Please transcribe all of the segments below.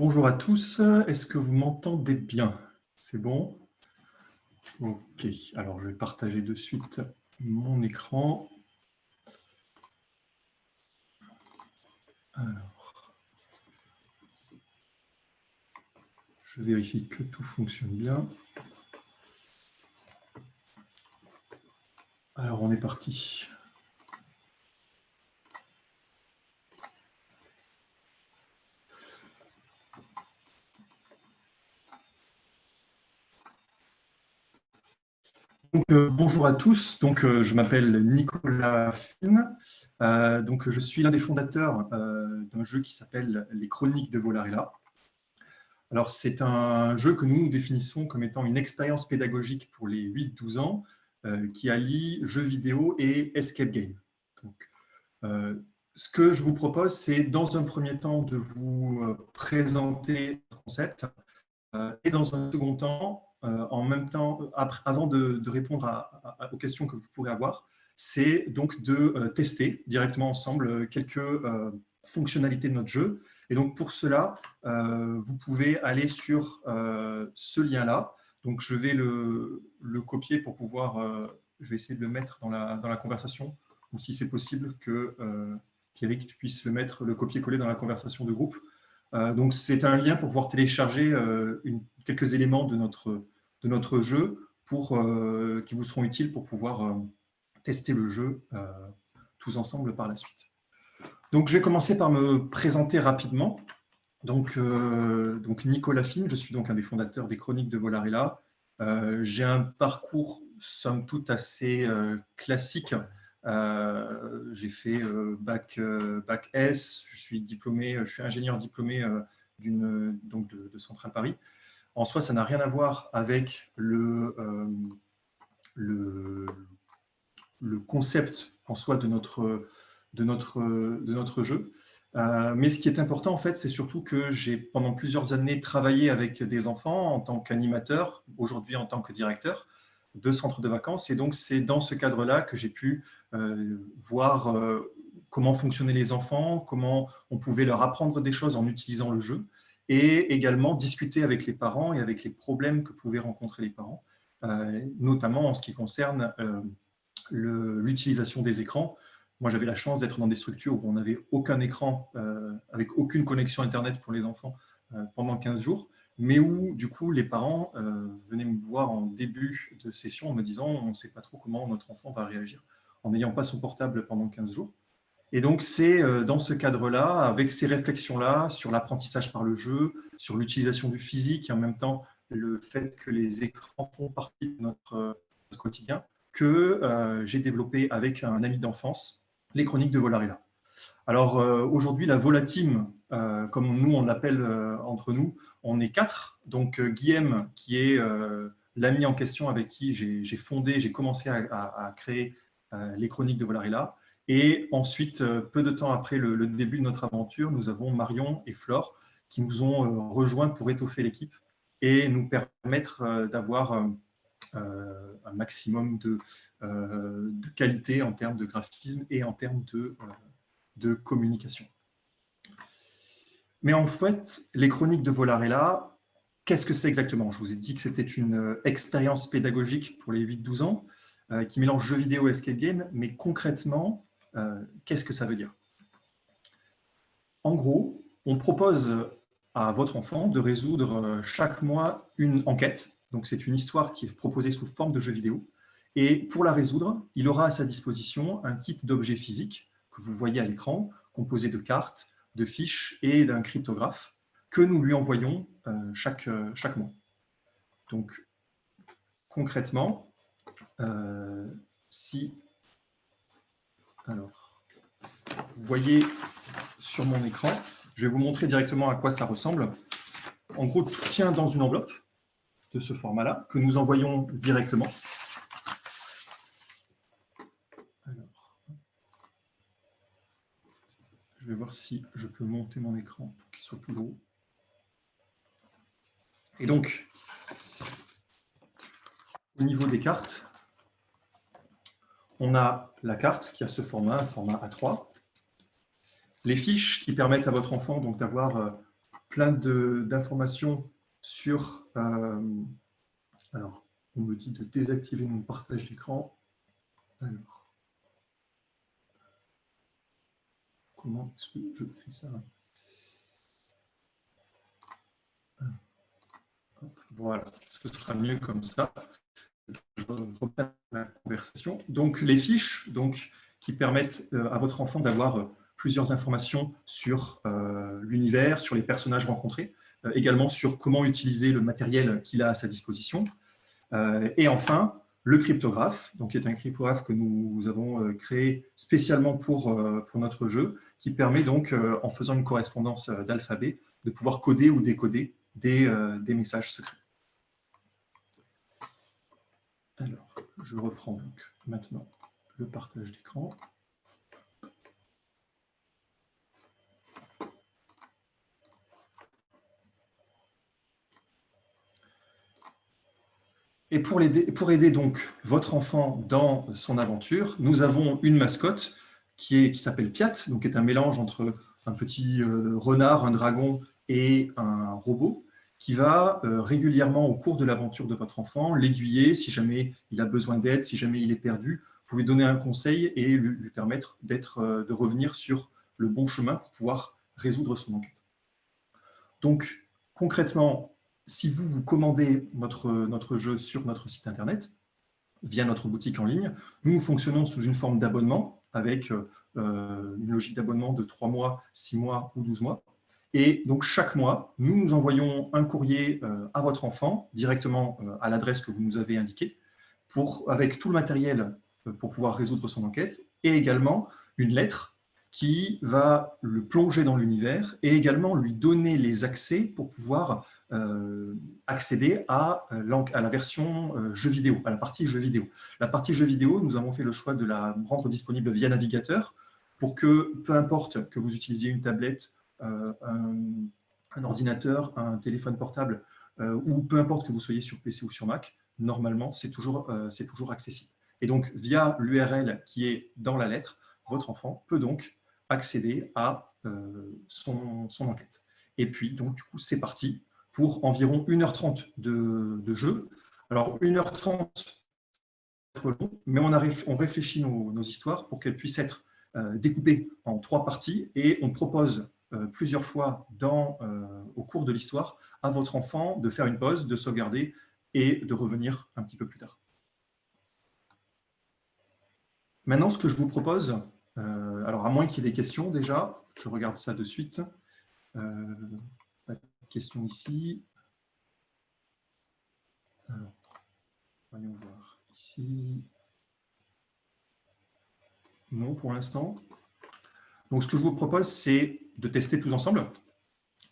Bonjour à tous, est-ce que vous m'entendez bien? C'est bon? Ok, alors je vais partager de suite mon écran. Alors, je vérifie que tout fonctionne bien. Alors, on est parti. Donc, bonjour à tous, je m'appelle Nicolas Fine, je suis l'un des fondateurs d'un jeu qui s'appelle Les Chroniques de Volarella. Alors, c'est un jeu que nous définissons comme étant une expérience pédagogique pour les 8-12 ans qui allie jeux vidéo et escape game. Donc, ce que je vous propose, c'est dans un premier temps de vous présenter le concept et dans un second temps, en même temps, avant de répondre aux questions que vous pourrez avoir, c'est donc de tester directement ensemble quelques fonctionnalités de notre jeu. Et donc pour cela, vous pouvez aller sur ce lien-là. Donc je vais le copier pour pouvoir, je vais essayer de le mettre dans la conversation, ou si c'est possible que Pierrick, tu puisses le mettre, le copier-coller dans la conversation de groupe. Donc, c'est un lien pour pouvoir télécharger quelques éléments de notre jeu qui vous seront utiles pour pouvoir tester le jeu tous ensemble par la suite. Donc, je vais commencer par me présenter rapidement. Donc Nicolas Fine, je suis donc un des fondateurs des Chroniques de Volarella. J'ai un parcours, somme toute, assez classique. J'ai fait bac S, je suis ingénieur diplômé de Centrale Paris. En soi, ça n'a rien à voir avec le concept en soi de notre jeu. Mais ce qui est important, en fait, c'est surtout que j'ai pendant plusieurs années travaillé avec des enfants en tant qu'animateur, aujourd'hui en tant que directeur de centres de vacances. Et donc, c'est dans ce cadre-là que j'ai pu voir comment fonctionnaient les enfants, comment on pouvait leur apprendre des choses en utilisant le jeu, et également discuter avec les parents et avec les problèmes que pouvaient rencontrer les parents, notamment en ce qui concerne l'utilisation des écrans. Moi, j'avais la chance d'être dans des structures où on n'avait aucun écran, avec aucune connexion Internet pour les enfants pendant 15 jours, mais où, du coup, les parents venaient me voir en début de session en me disant « on ne sait pas trop comment notre enfant va réagir en n'ayant pas son portable pendant 15 jours ». Et donc, c'est dans ce cadre-là, avec ces réflexions-là, sur l'apprentissage par le jeu, sur l'utilisation du physique et en même temps le fait que les écrans font partie de notre quotidien, que j'ai développé avec un ami d'enfance, les Chroniques de Volarella. Alors aujourd'hui, la Vola-Team, comme nous on l'appelle entre nous, on est 4. Donc Guillaume, qui est l'ami en question avec qui j'ai commencé à créer les Chroniques de Volarella. Et ensuite, peu de temps après le début de notre aventure, nous avons Marion et Flore qui nous ont rejoints pour étoffer l'équipe et nous permettre d'avoir un maximum de qualité en termes de graphisme et en termes de communication. Mais en fait, les Chroniques de Volarella, qu'est-ce que c'est exactement? Je vous ai dit que c'était une expérience pédagogique pour les 8-12 ans qui mélange jeux vidéo et escape game, mais concrètement, qu'est-ce que ça veut dire? En gros, on propose à votre enfant de résoudre chaque mois une enquête. Donc, c'est une histoire qui est proposée sous forme de jeu vidéo. Et pour la résoudre, il aura à sa disposition un kit d'objets physiques que vous voyez à l'écran, composé de cartes, de fiches et d'un cryptographe que nous lui envoyons chaque mois. Donc, concrètement, alors, vous voyez sur mon écran, je vais vous montrer directement à quoi ça ressemble. En gros, tout tient dans une enveloppe de ce format-là, que nous envoyons directement. Alors, je vais voir si je peux monter mon écran pour qu'il soit plus gros. Et donc, au niveau des cartes, on a la carte qui a ce format, un format A3. Les fiches qui permettent à votre enfant d'avoir plein d'informations sur... alors, on me dit de désactiver mon partage d'écran. Alors, comment est-ce que je fais ça? Voilà, ce sera mieux comme ça. Je reprends la conversation. Donc, les fiches qui permettent à votre enfant d'avoir plusieurs informations sur l'univers, sur les personnages rencontrés, également sur comment utiliser le matériel qu'il a à sa disposition. Et enfin, le cryptographe, qui est un cryptographe que nous avons créé spécialement pour notre jeu, qui permet donc, en faisant une correspondance d'alphabet, de pouvoir coder ou décoder des messages secrets. Alors, je reprends donc maintenant le partage d'écran. Et pour aider donc votre enfant dans son aventure, nous avons une mascotte qui s'appelle Piat, qui est un mélange entre un petit renard, un dragon et un robot, qui va régulièrement, au cours de l'aventure de votre enfant, l'aiguiller si jamais il a besoin d'aide, si jamais il est perdu, pour lui donner un conseil et lui permettre de revenir sur le bon chemin pour pouvoir résoudre son enquête. Donc, concrètement, si vous commandez notre jeu sur notre site internet, via notre boutique en ligne, nous fonctionnons sous une forme d'abonnement, avec une logique d'abonnement de 3 mois, 6 mois ou 12 mois. Et donc, chaque mois, nous envoyons un courrier à votre enfant, directement à l'adresse que vous nous avez indiquée, avec tout le matériel pour pouvoir résoudre son enquête, et également une lettre qui va le plonger dans l'univers et également lui donner les accès pour pouvoir accéder à la version jeu vidéo, à la partie jeu vidéo. La partie jeu vidéo, nous avons fait le choix de la rendre disponible via navigateur pour que, peu importe que vous utilisiez une tablette, un ordinateur, un téléphone portable, ou peu importe que vous soyez sur PC ou sur Mac, normalement, c'est toujours accessible. Et donc, via l'URL qui est dans la lettre, votre enfant peut donc accéder à son enquête. Et puis, donc, du coup, c'est parti pour environ 1h30 de jeu. Alors, 1h30, mais on réfléchit nos histoires pour qu'elles puissent être découpées en 3 parties et on propose plusieurs fois au cours de l'histoire à votre enfant de faire une pause, de sauvegarder et de revenir un petit peu plus tard. Maintenant, ce que je vous propose, alors à moins qu'il y ait des questions déjà, je regarde ça de suite. Pas de questions ici. Alors, voyons voir ici. Non, pour l'instant. Donc, ce que je vous propose, c'est de tester tous ensemble.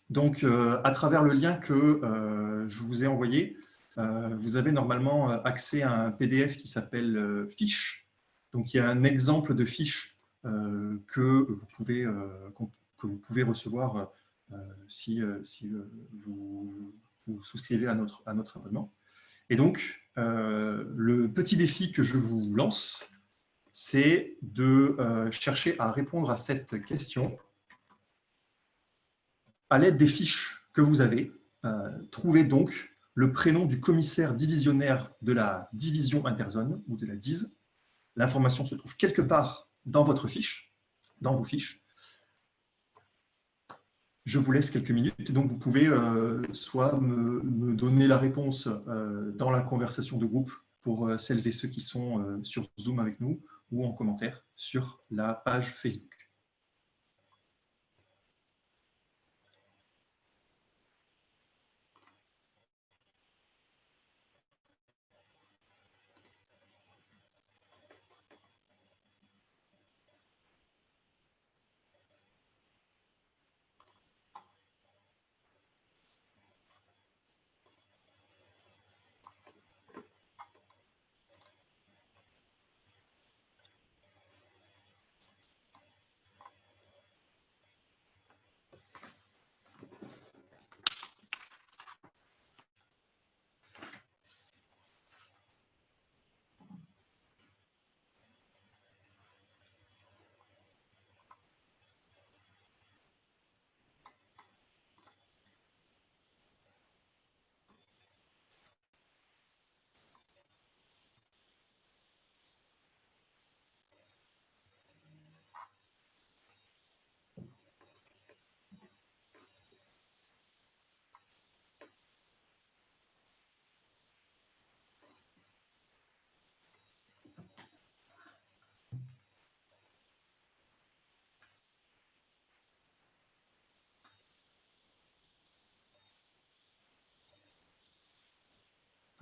Donc, à travers le lien que je vous ai envoyé, vous avez normalement accès à un PDF qui s'appelle Fiche. Donc, il y a un exemple de fiche que vous pouvez recevoir si vous souscrivez à notre abonnement. Et donc, le petit défi que je vous lance, c'est de chercher à répondre à cette question à l'aide des fiches que vous avez. Trouvez donc le prénom du commissaire divisionnaire de la division interzone ou de la DIS. L'information se trouve quelque part dans votre fiche, dans vos fiches. Je vous laisse quelques minutes et donc vous pouvez soit me donner la réponse dans la conversation de groupe pour celles et ceux qui sont sur Zoom avec nous ou en commentaire sur la page Facebook.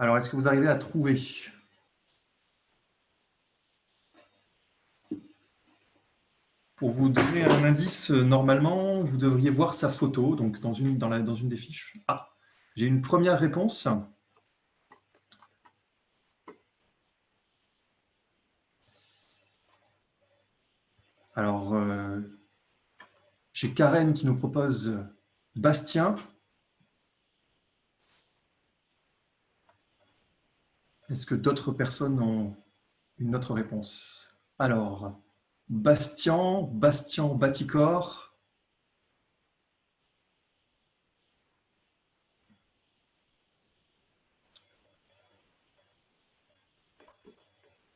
Alors, est-ce que vous arrivez à trouver? Pour vous donner un indice, normalement, vous devriez voir sa photo donc dans une des fiches. Ah, j'ai une première réponse. Alors, j'ai Karen qui nous propose Bastien. Est-ce que d'autres personnes ont une autre réponse? Alors, Bastien Baticor.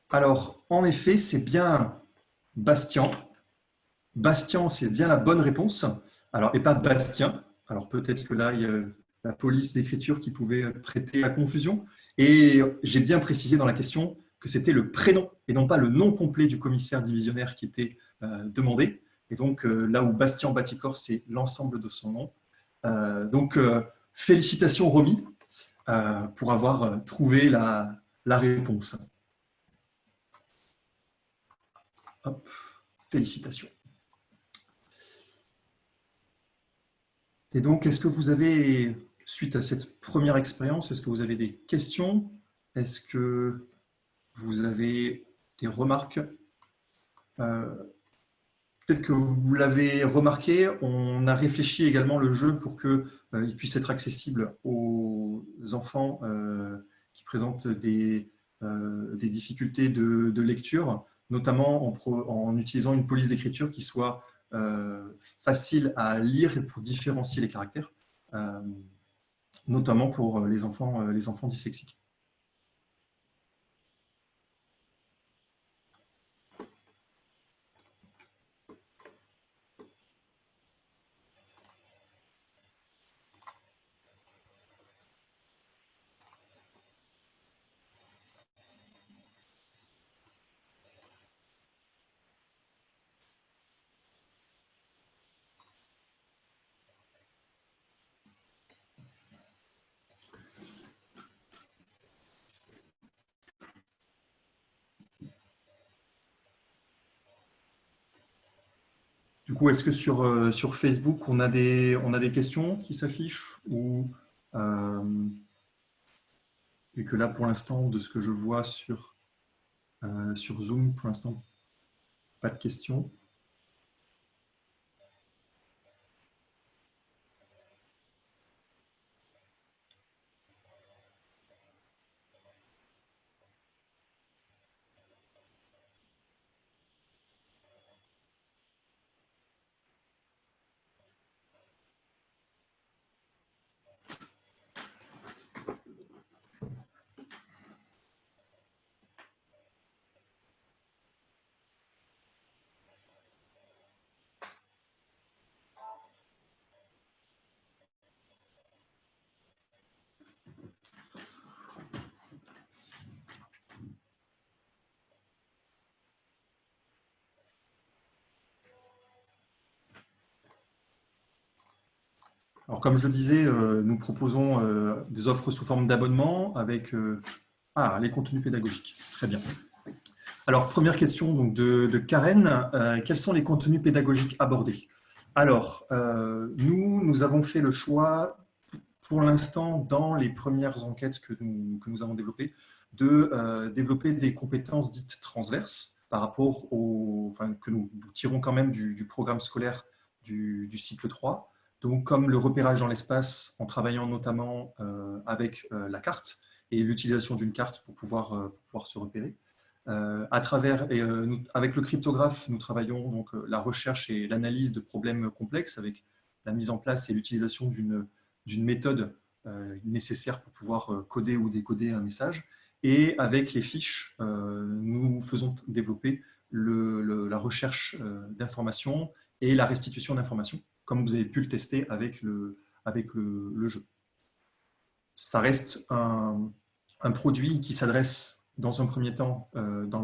Alors, en effet, c'est bien Bastien. Bastien, c'est bien la bonne réponse. Alors, et pas Bastien. Alors, peut-être que là, il y a la police d'écriture qui pouvait prêter à confusion. Et j'ai bien précisé dans la question que c'était le prénom et non pas le nom complet du commissaire divisionnaire qui était demandé. Et donc, là où Bastien Baticor, c'est l'ensemble de son nom. Donc, félicitations, Romy, pour avoir trouvé la réponse. Hop, félicitations. Et donc, est-ce que vous avez, suite à cette première expérience, est-ce que vous avez des questions? Est-ce que vous avez des remarques? Peut-être que vous l'avez remarqué, on a réfléchi également le jeu pour qu'il puisse être accessible aux enfants qui présentent des difficultés de lecture, notamment en utilisant une police d'écriture qui soit facile à lire et pour différencier les caractères, euh, notamment pour les enfants dyslexiques. Du coup, est-ce que sur Facebook, on a des questions qui s'affichent ou et que là, pour l'instant, de ce que je vois sur Zoom, pour l'instant, pas de questions. Alors, comme je le disais, nous proposons des offres sous forme d'abonnement avec les contenus pédagogiques. Très bien. Alors, première question donc, de Karen. Quels sont les contenus pédagogiques abordés? Alors, nous avons fait le choix, pour l'instant, dans les premières enquêtes que nous avons développées, de développer des compétences dites transverses par rapport que nous tirons quand même du programme scolaire du cycle 3. Donc, comme le repérage dans l'espace, en travaillant notamment avec la carte et l'utilisation d'une carte pour pouvoir se repérer. Avec le cryptographe, nous travaillons donc la recherche et l'analyse de problèmes complexes avec la mise en place et l'utilisation d'une méthode nécessaire pour pouvoir coder ou décoder un message. Et avec les fiches, nous faisons développer la recherche d'informations et la restitution d'informations, comme vous avez pu le tester avec le jeu. Ça reste un produit qui s'adresse dans un premier temps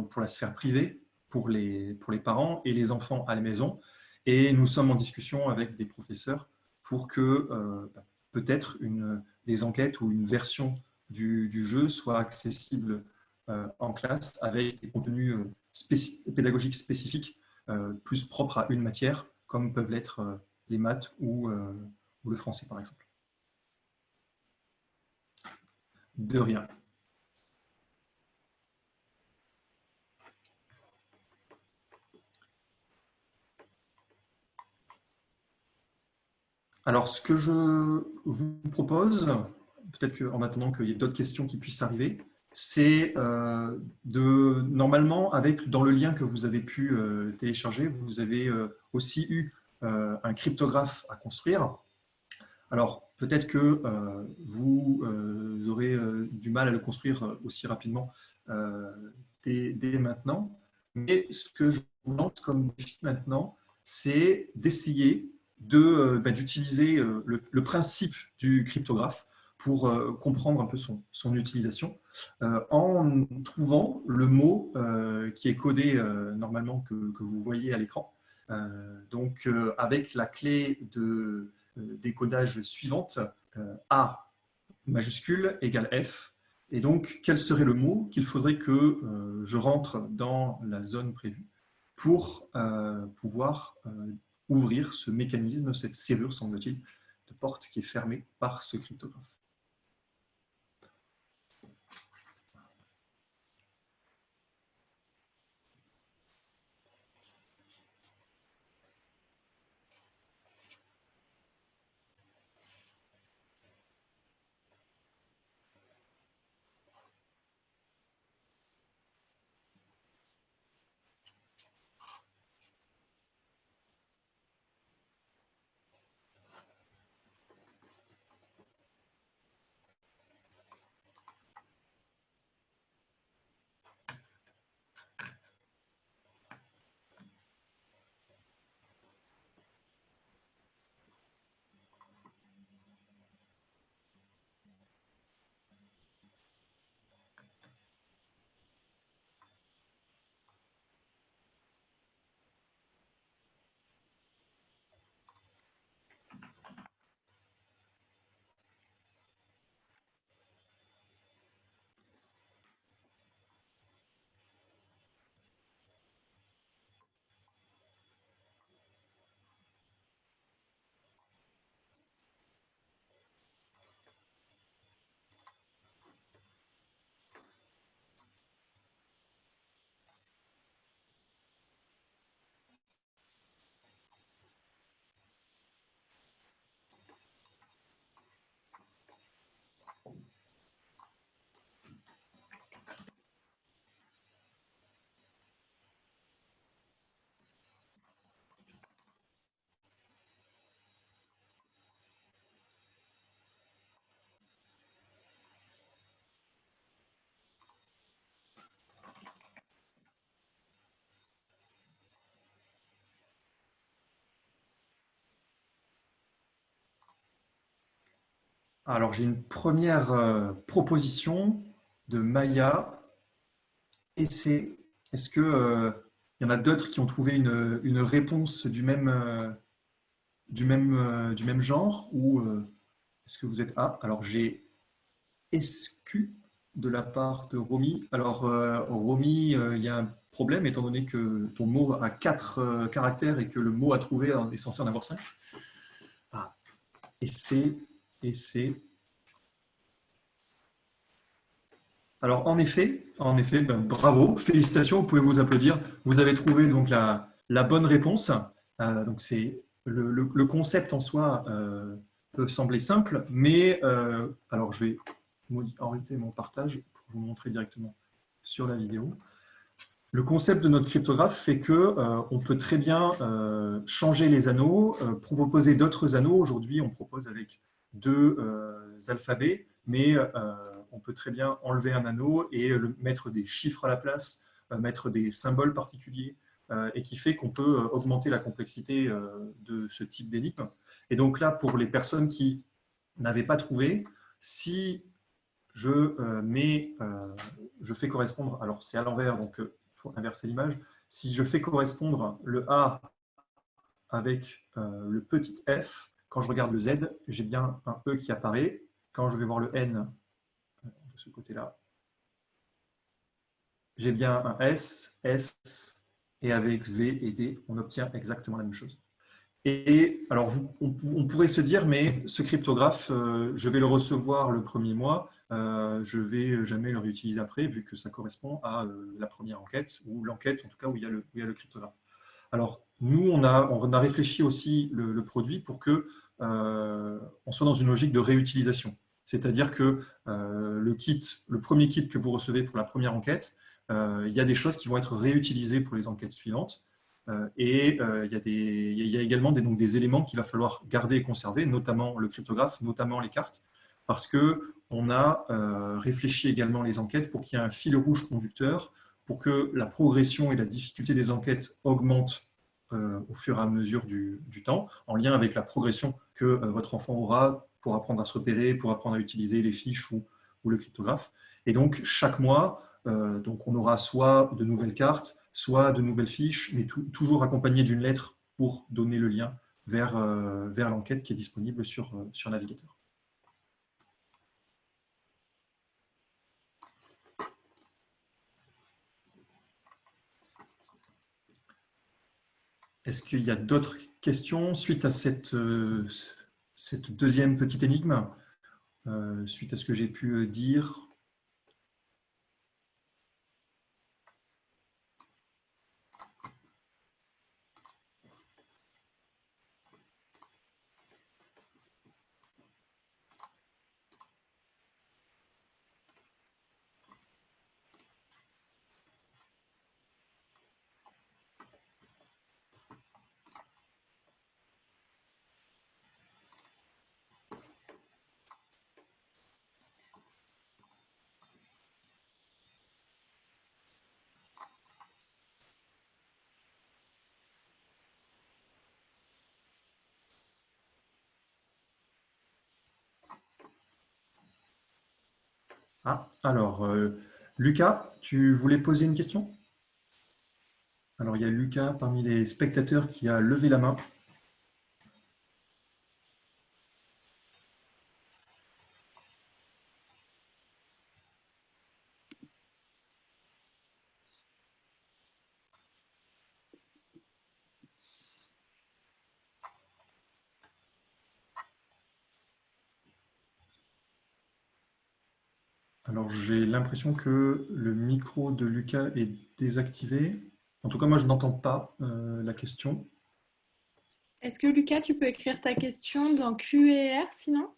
pour la sphère privée, pour les parents et les enfants à la maison. Et nous sommes en discussion avec des professeurs pour que peut-être des enquêtes ou une version du jeu soit accessible en classe avec des contenus pédagogiques spécifiques plus propres à une matière, comme peuvent l'être les maths ou le français, par exemple. De rien. Alors, ce que je vous propose, peut-être qu'en attendant qu'il y ait d'autres questions qui puissent arriver, c'est normalement, dans le lien que vous avez pu télécharger, vous avez aussi eu un cryptographe à construire. Alors, peut-être que vous aurez du mal à le construire aussi rapidement dès maintenant, mais ce que je vous lance comme défi maintenant, c'est d'essayer d'utiliser le principe du cryptographe pour comprendre un peu son utilisation, en trouvant le mot qui est codé normalement que vous voyez à l'écran. Donc, avec la clé de décodage suivante, A majuscule égale F. Et donc, quel serait le mot qu'il faudrait que je rentre dans la zone prévue pour pouvoir ouvrir ce mécanisme, cette serrure, semble-t-il, de porte qui est fermée par ce cryptographe. Alors, j'ai une première proposition de Maya. Est-ce que il y en a d'autres qui ont trouvé une réponse du même genre ou est-ce que vous êtes alors j'ai SQ de la part de Romy. Alors Romy, il y a un problème étant donné que ton mot a 4 caractères et que le mot à trouver est censé en avoir 5. Ah, et c'est. Alors en effet, ben, bravo, félicitations, vous pouvez vous applaudir. Vous avez trouvé donc la bonne réponse. Donc c'est le concept en soi peut sembler simple, mais alors je vais arrêter mon partage pour vous montrer directement sur la vidéo. Le concept de notre cryptographe fait que on peut très bien changer les anneaux, proposer d'autres anneaux. Aujourd'hui, on propose avec 2 alphabets, mais on peut très bien enlever un anneau et mettre des chiffres à la place, mettre des symboles particuliers, et qui fait qu'on peut augmenter la complexité de ce type d'énigme. Et donc là, pour les personnes qui n'avaient pas trouvé, si je je fais correspondre, alors c'est à l'envers, donc il faut inverser l'image, si je fais correspondre le A avec le petit f, quand je regarde le Z, j'ai bien un E qui apparaît. Quand je vais voir le N, ce côté-là. J'ai bien un S, S, et avec V et D, on obtient exactement la même chose. Et alors, on pourrait se dire, mais ce cryptographe, je vais le recevoir le premier mois, je ne vais jamais le réutiliser après, vu que ça correspond à la première enquête, ou l'enquête en tout cas où il y a le cryptographe. Alors, nous, on a réfléchi aussi le produit pour que on soit dans une logique de réutilisation. C'est-à-dire que le premier kit que vous recevez pour la première enquête, il y a des choses qui vont être réutilisées pour les enquêtes suivantes. Il y a également donc des éléments qu'il va falloir garder et conserver, notamment le cryptographe, notamment les cartes, parce qu'on a réfléchi également les enquêtes pour qu'il y ait un fil rouge conducteur, pour que la progression et la difficulté des enquêtes augmentent au fur et à mesure du temps, en lien avec la progression que votre enfant aura pour apprendre à se repérer, pour apprendre à utiliser les fiches ou le cryptographe. Et donc, chaque mois, donc on aura soit de nouvelles cartes, soit de nouvelles fiches, mais toujours accompagnées d'une lettre pour donner le lien vers l'enquête qui est disponible sur Navigateur. Est-ce qu'il y a d'autres questions suite à cette deuxième petite énigme, suite à ce que j'ai pu dire? Ah, alors, Lucas, tu voulais poser une question? Alors, il y a Lucas parmi les spectateurs qui a levé la main. Alors, j'ai l'impression que le micro de Lucas est désactivé. En tout cas, moi, je n'entends pas la question. Est-ce que Lucas, tu peux écrire ta question dans Q&R sinon?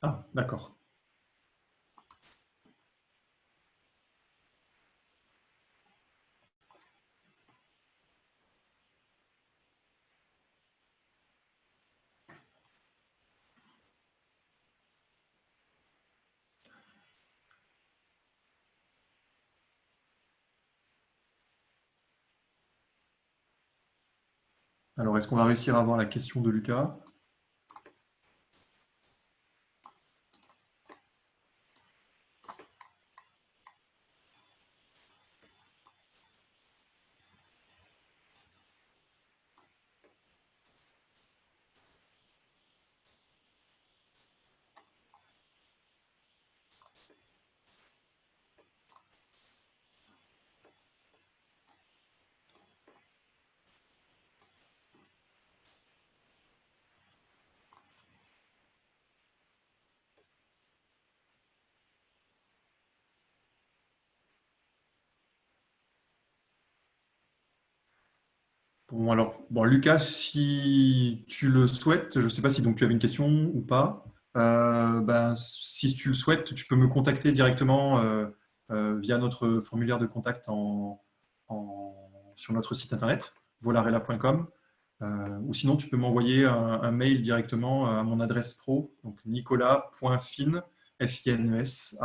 Ah, d'accord. Alors, est-ce qu'on va réussir à avoir la question de Lucas? Bon, alors, bon, Lucas, si tu le souhaites, je ne sais pas si donc tu avais une question ou pas. Ben, si tu le souhaites, tu peux me contacter directement via notre formulaire de contact sur notre site internet, volarella.com. Ou sinon, tu peux m'envoyer un mail directement à mon adresse pro, donc nicolas.fines, FINES,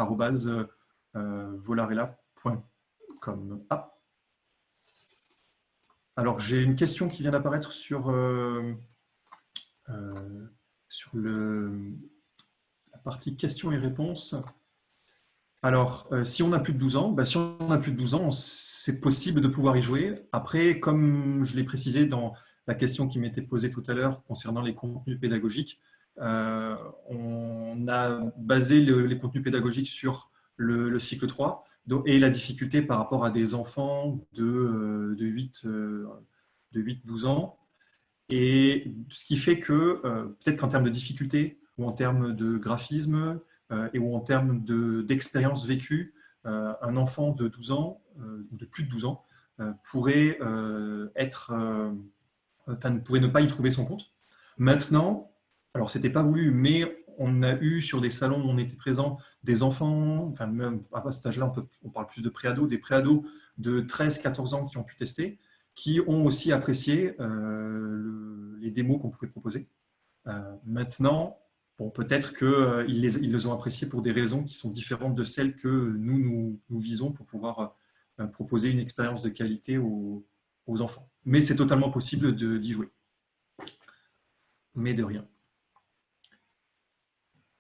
volarella.com. Ah, Alors, j'ai une question qui vient d'apparaître sur la partie questions et réponses. Alors, si on a plus de 12 ans, si on a plus de 12 ans, c'est possible de pouvoir y jouer. Après, comme je l'ai précisé dans la question qui m'était posée tout à l'heure concernant les contenus pédagogiques, on a basé les contenus pédagogiques sur le cycle 3 et la difficulté par rapport à des enfants de 8-12 ans. Et ce qui fait que, peut-être qu'en termes de difficulté ou en termes de graphisme ou en termes d'expérience vécue, un enfant de 12 ans ou de plus de 12 ans pourrait pourrait ne pas y trouver son compte. Maintenant, alors c'était pas voulu, mais on a eu sur des salons où on était présent des enfants, enfin même à cet âge-là, on parle plus de préados, des préados de 13-14 ans qui ont pu tester, qui ont aussi apprécié les démos qu'on pouvait proposer. Maintenant, bon, peut-être qu'ils les ont appréciés pour des raisons qui sont différentes de celles que nous visons pour pouvoir proposer une expérience de qualité aux enfants. Mais c'est totalement possible d'y jouer. Mais de rien.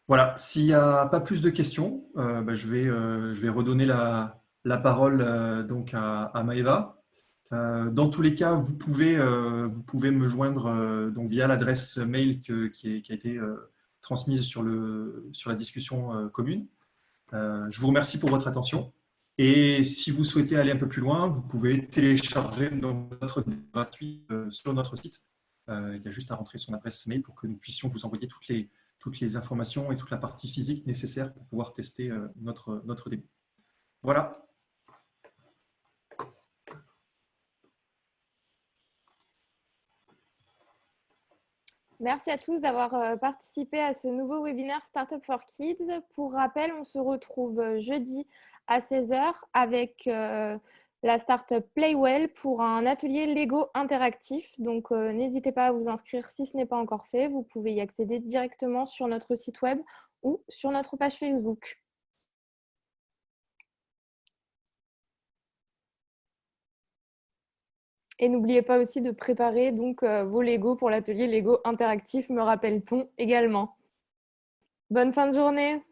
Voilà, s'il n'y a pas plus de questions, je vais redonner la parole donc à Maëva. Dans tous les cas, vous pouvez me joindre donc via l'adresse mail qui a été transmise sur la discussion commune. Je vous remercie pour votre attention. Et si vous souhaitez aller un peu plus loin, vous pouvez télécharger notre gratuit sur notre site. Il y a juste à rentrer son adresse mail pour que nous puissions vous envoyer toutes les informations et toute la partie physique nécessaire pour pouvoir tester notre démo. Voilà. Merci à tous d'avoir participé à ce nouveau webinaire Startup for Kids. Pour rappel, on se retrouve jeudi à 16 h avec la startup Playwell pour un atelier Lego interactif. Donc, n'hésitez pas à vous inscrire si ce n'est pas encore fait. Vous pouvez y accéder directement sur notre site web ou sur notre page Facebook. Et n'oubliez pas aussi de préparer donc vos Lego pour l'atelier Lego interactif, me rappelle-t-on également. Bonne fin de journée!